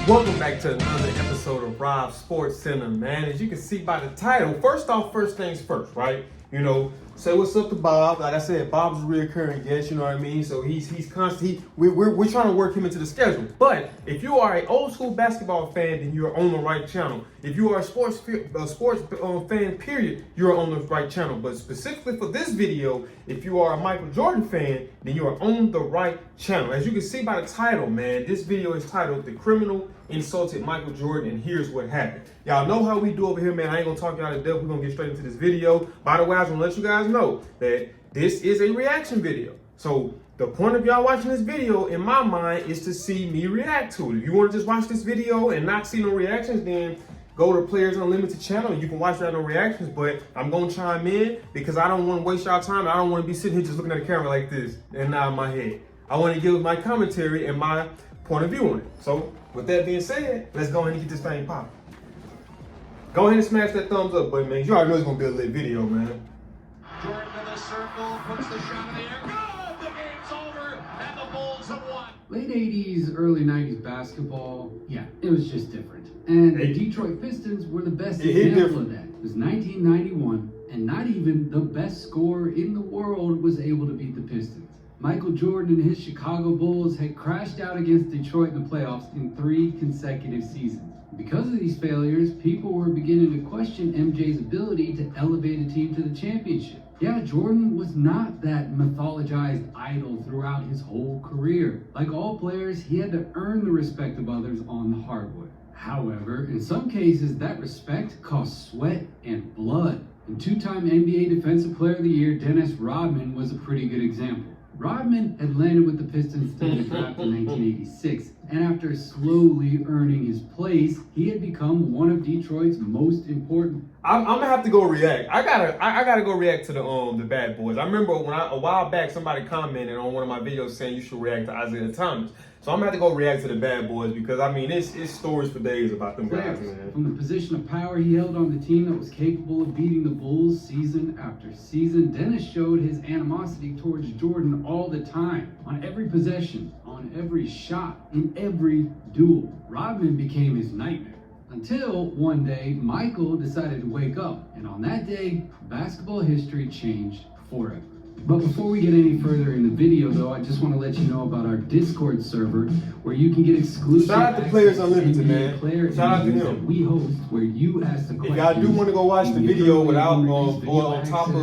Welcome back to another episode of Rob Sports Center, man. As you can see by the title, first things first, right? You know, say what's up to Bob. Like I said, Bob's a recurring guest, you know what I mean? So he's constant. We're trying to work him into the schedule. But if you are an old school basketball fan, then you're on the right channel. If you are a sports fan, period, you're on the right channel. But specifically for this video, if you are a Michael Jordan fan, then you are on the right channel. As you can see by the title, man, this video is titled "The Criminal Insulted Michael Jordan, and Here's What Happened." Y'all know how we do over here, man. I ain't gonna talk y'all to death. We're gonna get straight into this video. By the way, I just wanna let you guys know that this is a reaction video. So the point of y'all watching this video, in my mind, is to see me react to it. If you wanna just watch this video and not see no reactions, then go to Players Unlimited channel. You can watch that no reactions, but I'm gonna chime in because I don't wanna waste y'all time. I don't wanna be sitting here just looking at the camera like this and nod my head. I wanna give my commentary and my point of view on it. So with that being said, let's go ahead and get this thing popping. Go ahead and smash that thumbs up button, man. You already know it's gonna be a lit video, man. Jordan in the circle, puts the shot in the air. Good! The game's over, and the Bulls have won. Late 80s, early 90s basketball, yeah, it was just different. And the Detroit Pistons were the best example of that. It was 1991, and not even the best scorer in the world was able to beat the Pistons. Michael Jordan and his Chicago Bulls had crashed out against Detroit in the playoffs in 3 consecutive seasons. Because of these failures, people were beginning to question MJ's ability to elevate a team to the championship. Yeah, Jordan was not that mythologized idol throughout his whole career. Like all players, he had to earn the respect of others on the hardwood. However, in some cases, that respect cost sweat and blood. And 2-time NBA Defensive Player of the Year, Dennis Rodman, was a pretty good example. Rodman had landed with the Pistons in the draft in 1986, and after slowly earning his place, he had become one of Detroit's most important. I'm gonna have to go react. I gotta go react to the Bad Boys. I remember a while back somebody commented on one of my videos saying you should react to Isaiah Thomas. So I'm gonna have to go react to the Bad Boys because I mean it's stories for days about them guys, man. From the position of power he held on the team that was capable of beating the Bulls season after season, Dennis showed his animosity towards Jordan all the time, on every possession, on every shot, in every duel. Rodman became his nightmare. Until one day, Michael decided to wake up, and on that day, basketball history changed forever. But before we get any further in the video, though, I just want to let you know about our Discord server, where you can get exclusive. Shout out to Players Unlimited, man. Shout out to him. We host where you ask the questions. If y'all do want to go watch the video without or on top of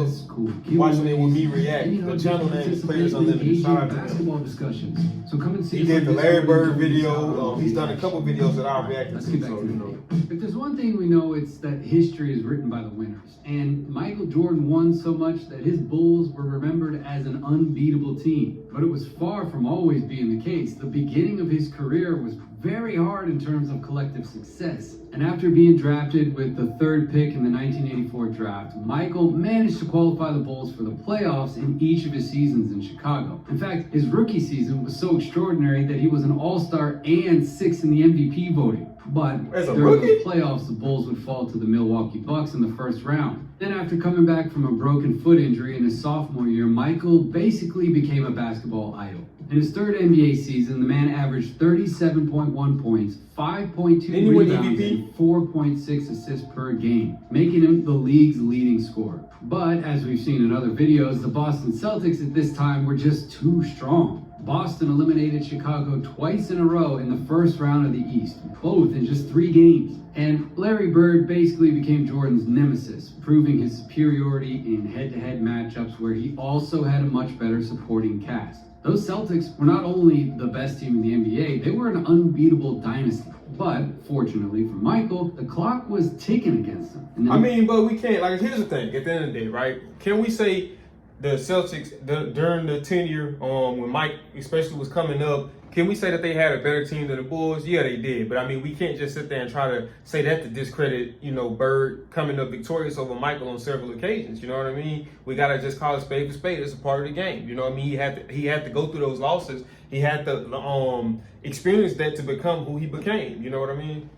watching it with me react, the channel name is Players Unlimited. Shout out to basketball discussions. So come and see. He did the Larry Bird video. He's done a couple videos that I reacted to. So you know. If there's one thing we know, it's that history is written by the winners. And Michael Jordan won so much that his Bulls were remembered as an unbeatable team. But it was far from always being the case. The beginning of his career was very hard in terms of collective success. And after being drafted with the 3rd pick in the 1984 draft, Michael managed to qualify the Bulls for the playoffs in each of his seasons in Chicago. In fact, his rookie season was so extraordinary that he was an All-Star and 6th in the MVP voting. But during the playoffs, the Bulls would fall to the Milwaukee Bucks in the 1st round. Then after coming back from a broken foot injury in his sophomore year, Michael basically became a basketball idol. In his 3rd NBA season, the man averaged 37.1 points, 5.2 rebounds, and 4.6 assists per game, making him the league's leading scorer. But as we've seen in other videos, the Boston Celtics at this time were just too strong. Boston eliminated Chicago twice in a row in the 1st round of the East, both in just 3 games. And Larry Bird basically became Jordan's nemesis, proving his superiority in head-to-head matchups where he also had a much better supporting cast. Those Celtics were not only the best team in the NBA, they were an unbeatable dynasty. But fortunately for Michael, the clock was ticking against him. I mean, but we can't, like, here's the thing, at the end of the day, right? Can we say the Celtics, during the tenure, when Mike especially was coming up, can we say that they had a better team than the Bulls? Yeah, they did. But I mean, we can't just sit there and try to say that to discredit, you know, Bird coming up victorious over Michael on several occasions. You know what I mean? We gotta just call a spade for spade. It's a part of the game. You know what I mean? He had to go through those losses. He had to experience that to become who he became. You know what I mean?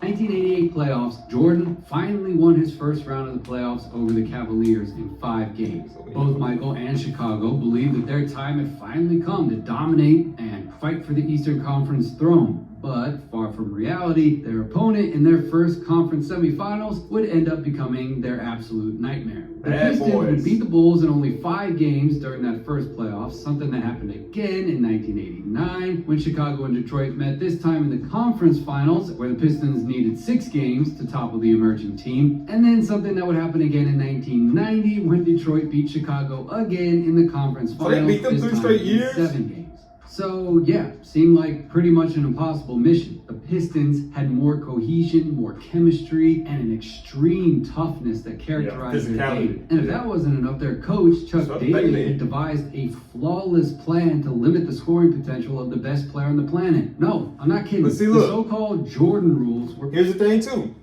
1988 playoffs, Jordan finally won his 1st round of the playoffs over the Cavaliers in 5 games. Both Michael and Chicago believed that their time had finally come to dominate and fight for the Eastern Conference throne. But far from reality, their opponent in their first conference semifinals would end up becoming their absolute nightmare. The Pistons would beat the Bulls in only 5 games during that first playoff, something that happened again in 1989 when Chicago and Detroit met, this time in the conference finals, where the Pistons needed 6 games to topple the emerging team, and then something that would happen again in 1990 when Detroit beat Chicago again in the conference finals. So they beat them 3 straight years? 7 games. So yeah, seemed like pretty much an impossible mission. The Pistons had more cohesion, more chemistry, and an extreme toughness that characterized their game. And if that wasn't enough, their coach, Chuck Daly, had devised a flawless plan to limit the scoring potential of the best player on the planet. No, I'm not kidding. But see, the look, so-called Jordan rules were... Here's the thing too.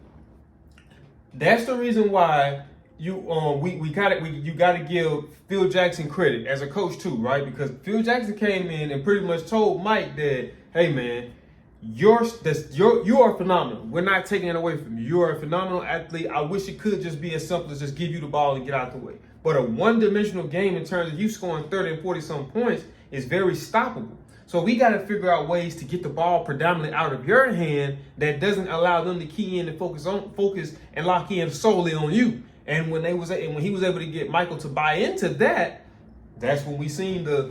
That's the reason why you gotta give Phil Jackson credit as a coach too, right? Because Phil Jackson came in and pretty much told Mike that, hey man, you are phenomenal. We're not taking it away from you. You are a phenomenal athlete. I wish it could just be as simple as just give you the ball and get out the way. But a one-dimensional game in terms of you scoring 30 and 40 some points is very stoppable. So we got to figure out ways to get the ball predominantly out of your hand that doesn't allow them to key in and focus and lock in solely on you. And when he was able to get Michael to buy into that, that's when we seen the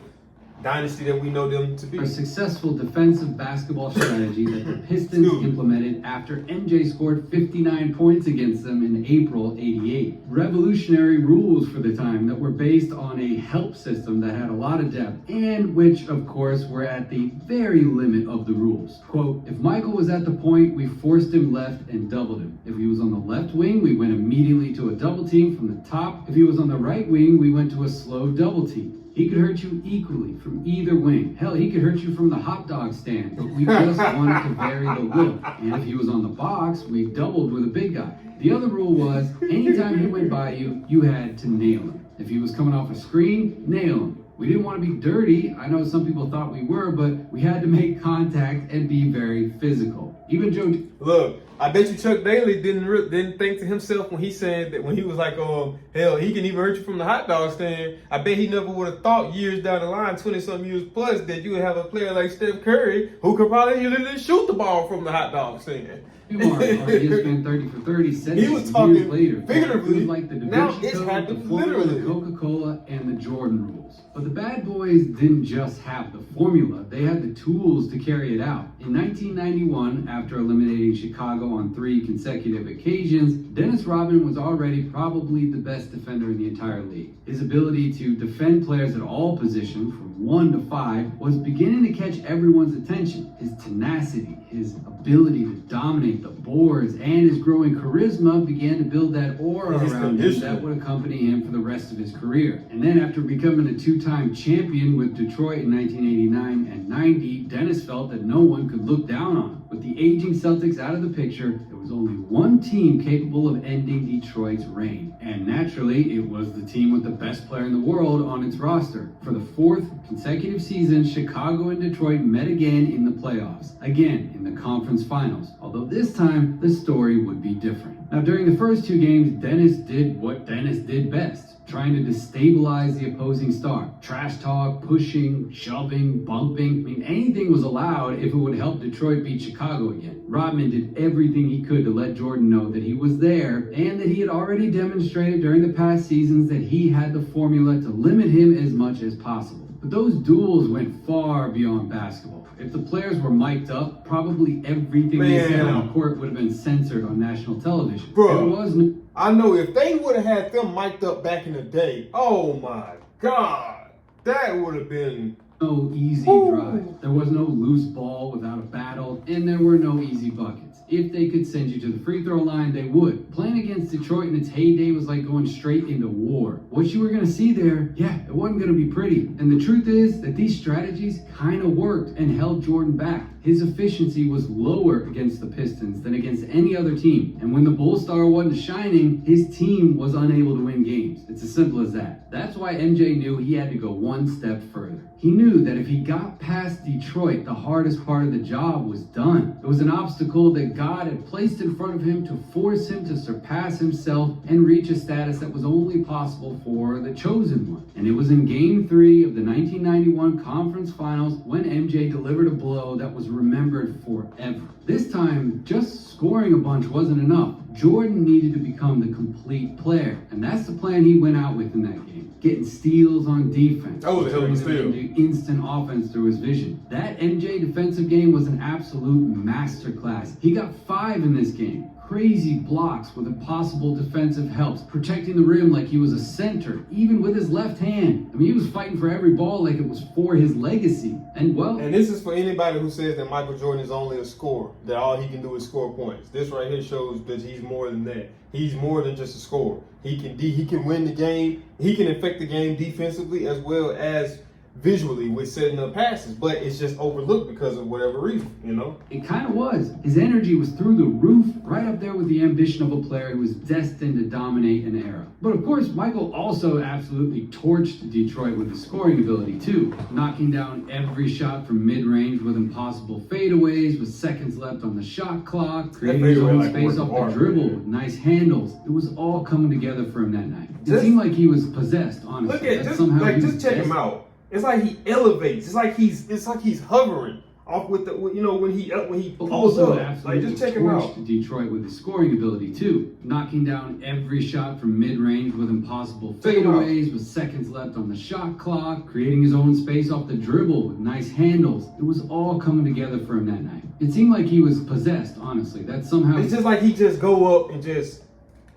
dynasty that we know them to be. A successful defensive basketball strategy that the Pistons implemented after MJ scored 59 points against them in April '88. Revolutionary rules for the time that were based on a help system that had a lot of depth and which, of course, were at the very limit of the rules. Quote, if Michael was at the point, we forced him left and doubled him. If he was on the left wing, we went immediately to a double team from the top. If he was on the right wing, we went to a slow double team. He could hurt you equally from either wing. Hell, he could hurt you from the hot dog stand, but we just wanted to vary the look. And if he was on the box, we doubled with a big guy. The other rule was, anytime he went by you, you had to nail him. If he was coming off a screen, nail him. We didn't want to be dirty. I know some people thought we were, but we had to make contact and be very physical. Even Joe... Look, I bet you Chuck Daly didn't think to himself when he said that, when he was like, hell, he can even hurt you from the hot dog stand. I bet he never would have thought years down the line, 20-some years plus, that you would have a player like Steph Curry who could probably literally shoot the ball from the hot dog stand. ESPN 30 for 30 said he was talking years later. figuratively. It was like the Da Now Vinci it's Code, happened the formula, literally. the Coca-Cola, and the Jordan rules. But the bad boys didn't just have the formula, they had the tools to carry it out. In 1991, after eliminating Chicago on 3 consecutive occasions, Dennis Rodman was already probably the best defender in the entire league. His ability to defend players at all positions, from 1 to 5, was beginning to catch everyone's attention. His tenacity, his ability to dominate the boards, and his growing charisma began to build that aura around him that would accompany him for the rest of his career. And then after becoming a 2-time champion with Detroit in 1989 and 90, Dennis felt that no one could look down on him. With the aging Celtics out of the picture, there was only one team capable of ending Detroit's reign. And naturally, it was the team with the best player in the world on its roster. For the 4th consecutive season, Chicago and Detroit met again in the playoffs. Again, in the conference finals. Although this time, the story would be different. Now, during the first 2 games, Dennis did what Dennis did best. Trying to destabilize the opposing star. Trash talk, pushing, shoving, bumping. I mean, anything was allowed if it would help Detroit beat Chicago again. Rodman did everything he could to let Jordan know that he was there and that he had already demonstrated during the past seasons that he had the formula to limit him as much as possible. But those duels went far beyond basketball. If the players were mic'd up, probably everything they said on the court would have been censored on national television. Bro, I know if they would have had them mic'd up back in the day, oh my God, that would have been... No easy drive. There was no loose ball without a battle, and there were no easy buckets. If they could send you to the free throw line, they would. Playing against Detroit in its heyday was like going straight into war. What you were going to see there, it wasn't going to be pretty. And the truth is that these strategies kind of worked and held Jordan back. His efficiency was lower against the Pistons than against any other team. And when the Bull Star wasn't shining, his team was unable to win games. It's as simple as that. That's why MJ knew he had to go one step further. He knew that if he got past Detroit, the hardest part of the job was done. It was an obstacle that God had placed in front of him to force him to surpass himself and reach a status that was only possible for the chosen one. And it was in Game 3 of the 1991 Conference Finals when MJ delivered a blow that was remembered forever. This time, just scoring a bunch wasn't enough. Jordan needed to become the complete player, and that's the plan he went out with in that game. Getting steals on defense, Oh, the hell of a steal. into instant offense through his vision. That MJ defensive game was an absolute masterclass. He got 5 in this game. Crazy blocks with impossible defensive helps, protecting the rim like he was a center, even with his left hand. I mean, he was fighting for every ball like it was for his legacy. And And this is for anybody who says that Michael Jordan is only a scorer, that all he can do is score points. This right here shows that he's more than that. He's more than just a scorer. He can win the game. He can affect the game defensively as well as visually with setting up passes, but it's just overlooked because of whatever reason, you know? It kind of was. His energy was through the roof, right up there with the ambition of a player who was destined to dominate an era. But of course, Michael also absolutely torched Detroit with his scoring ability too, knocking down every shot from mid-range with impossible fadeaways, with seconds left on the shot clock, creating his own space off the dribble with nice handles. It was all coming together for him that night. It seemed like he was possessed, honestly. Look at just check him out. It's like he elevates. It's like he's hovering off with the, you know, when he pulls also up. absolutely Like, just check him out. torched Detroit with his scoring ability too, knocking down every shot from mid-range with impossible Check him out. fadeaways, with seconds left on the shot clock, creating his own space off the dribble with nice handles. It was all coming together for him that night. It seemed like he was possessed, honestly. That somehow It's just like he just go up and just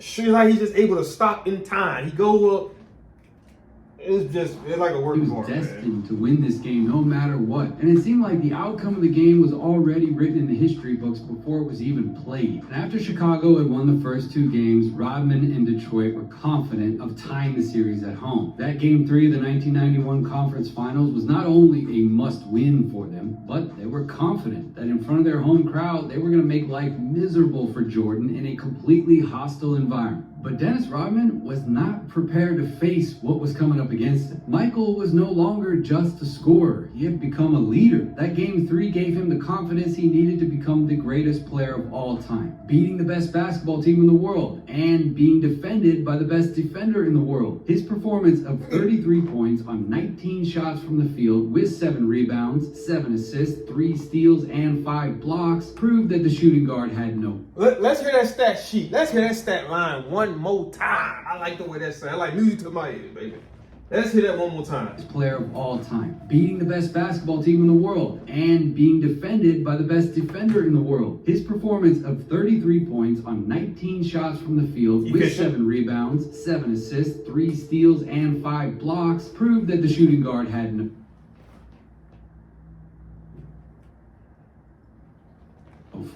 shoot, like he's just able to stop in time. He go up. It's like a work he was of art, man. destined to win this game no matter what. And it seemed like the outcome of the game was already written in the history books before it was even played. And after Chicago had won the first 2 games, Rodman and Detroit were confident of tying the series at home. That Game 3 of the 1991 Conference Finals was not only a must-win for them, but they were confident that in front of their home crowd, they were going to make life miserable for Jordan in a completely hostile environment. But Dennis Rodman was not prepared to face what was coming up against him. Michael was no longer just a scorer. He had become a leader. That Game 3 gave him the confidence he needed to become the greatest player of all time, beating the best basketball team in the world and being defended by the best defender in the world. His performance of 33 points on 19 shots from the field with 7 rebounds, 7 assists, 3 steals, and 5 blocks proved that the shooting guard had no. Let's hear that stat sheet. Let's hear that stat line one more time. I like the way that sounds. I like music to my ears, baby. Let's hear that one more time. Player of all time, beating the best basketball team in the world and being defended by the best defender in the world. His performance of 33 points on 19 shots from the field with 7 rebounds, 7 assists, 3 steals, and 5 blocks proved that the shooting guard had no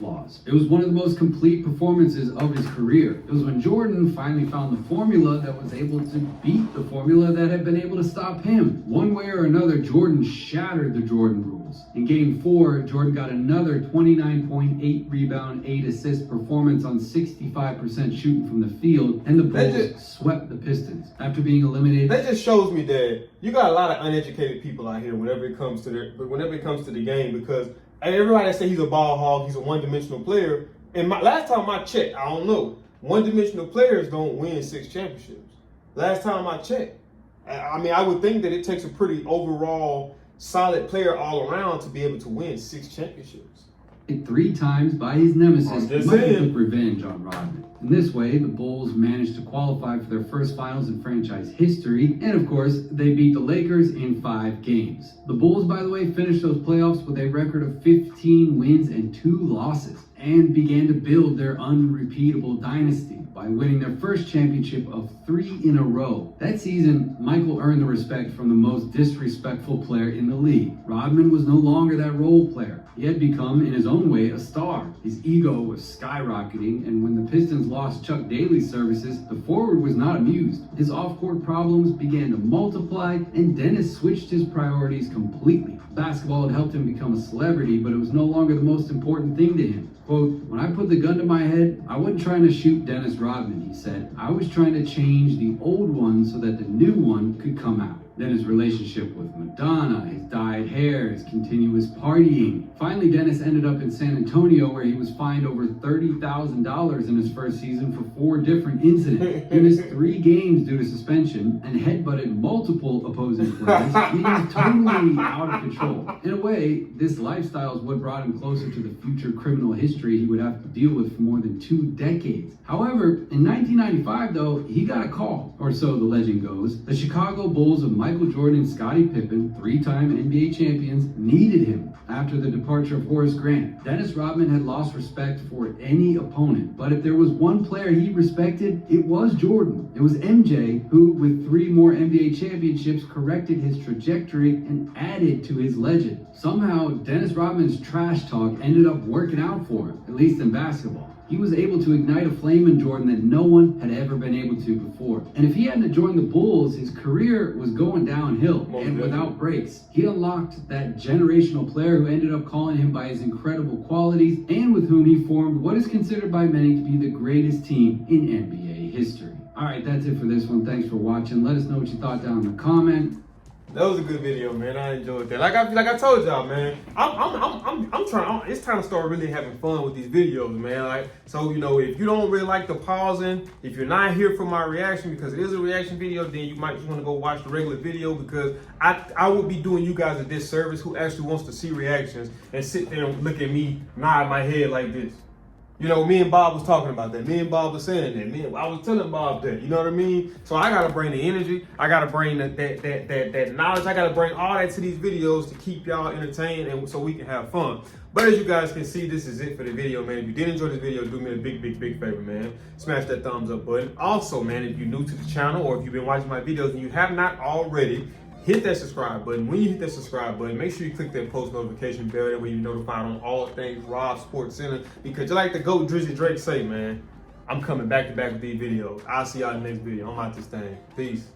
flaws. It was one of the most complete performances of his career. It was when Jordan finally found the formula that was able to beat the formula that had been able to stop him. One way or another, Jordan shattered the Jordan rules. In Game 4, Jordan got another 29.8 rebound, 8 assist performance on 65% shooting from the field, and the Bulls swept the Pistons after being eliminated. That just shows me that you got a lot of uneducated people out here whenever it comes to the game, because everybody that say he's a ball hog, he's a one-dimensional player. And last time I checked, I don't know, one-dimensional players don't win 6 championships. Last time I checked. I mean, I would think that it takes a pretty overall solid player all around to be able to win 6 championships. 3 times by his nemesis, just Michael saying. took revenge on Rodman. In this way, the Bulls managed to qualify for their first finals in franchise history, and of course, they beat the Lakers in 5 games. The Bulls, by the way, finished those playoffs with a record of 15 wins and 2 losses, and began to build their unrepeatable dynasty by winning their first championship of 3 in a row. That season, Michael earned the respect from the most disrespectful player in the league. Rodman was no longer that role player. He had become, in his own way, a star. His ego was skyrocketing, and when the Pistons lost Chuck Daly's services, the forward was not amused. His off-court problems began to multiply, and Dennis switched his priorities completely. Basketball had helped him become a celebrity, but it was no longer the most important thing to him. Quote, when I put the gun to my head, I wasn't trying to shoot Dennis Rodman, he said. I was trying to change the old one so that the new one could come out. Then his relationship with Madonna, his dyed hair, his continuous partying. Finally, Dennis ended up in San Antonio where he was fined over $30,000 in his first season for 4 different incidents. He missed 3 games due to suspension and headbutted multiple opposing players. He was totally out of control. In a way, this lifestyle is what brought him closer to the future criminal history he would have to deal with for more than 2 decades. However, in 1995, though, he got a call, or so the legend goes. The Chicago Bulls of Michael Jordan and Scottie Pippen, 3-time NBA champions, needed him after the departure of Horace Grant. Dennis Rodman had lost respect for any opponent, but if there was one player he respected, it was Jordan. It was MJ who, with 3 more NBA championships, corrected his trajectory and added to his legend. Somehow, Dennis Rodman's trash talk ended up working out for him, at least in basketball. He was able to ignite a flame in Jordan that no one had ever been able to before. And if he hadn't joined the Bulls, his career was going downhill and without breaks. He unlocked that generational player who ended up calling him by his incredible qualities and with whom he formed what is considered by many to be the greatest team in NBA history. All right, that's it for this one. Thanks for watching. Let us know what you thought down in the comment. That was a good video, man. I enjoyed that. Like I told y'all, man. I'm trying. It's time to start really having fun with these videos, man. Like, so you know, if you don't really like the pausing, if you're not here for my reaction because it is a reaction video, then you might just want to go watch the regular video because I would be doing you guys a disservice who actually wants to see reactions and sit there and look at me nod my head like this. You know, me and Bob was talking about that. Me and Bob was saying that. I was telling Bob that. You know what I mean? So I gotta bring the energy. I gotta bring that knowledge. I gotta bring all that to these videos to keep y'all entertained and so we can have fun. But as you guys can see, this is it for the video, man. If you did enjoy this video, do me a big favor, man. Smash that thumbs up button. Also, man, if you're new to the channel or if you've been watching my videos and you have not already, hit that subscribe button. When you hit that subscribe button, make sure you click that post notification bell. That way you're notified on all things Rob Sports Center. Because just like the GOAT Drizzy Drake say, man, I'm coming back to back with these videos. I'll see y'all in the next video. I'm out this thing. Peace.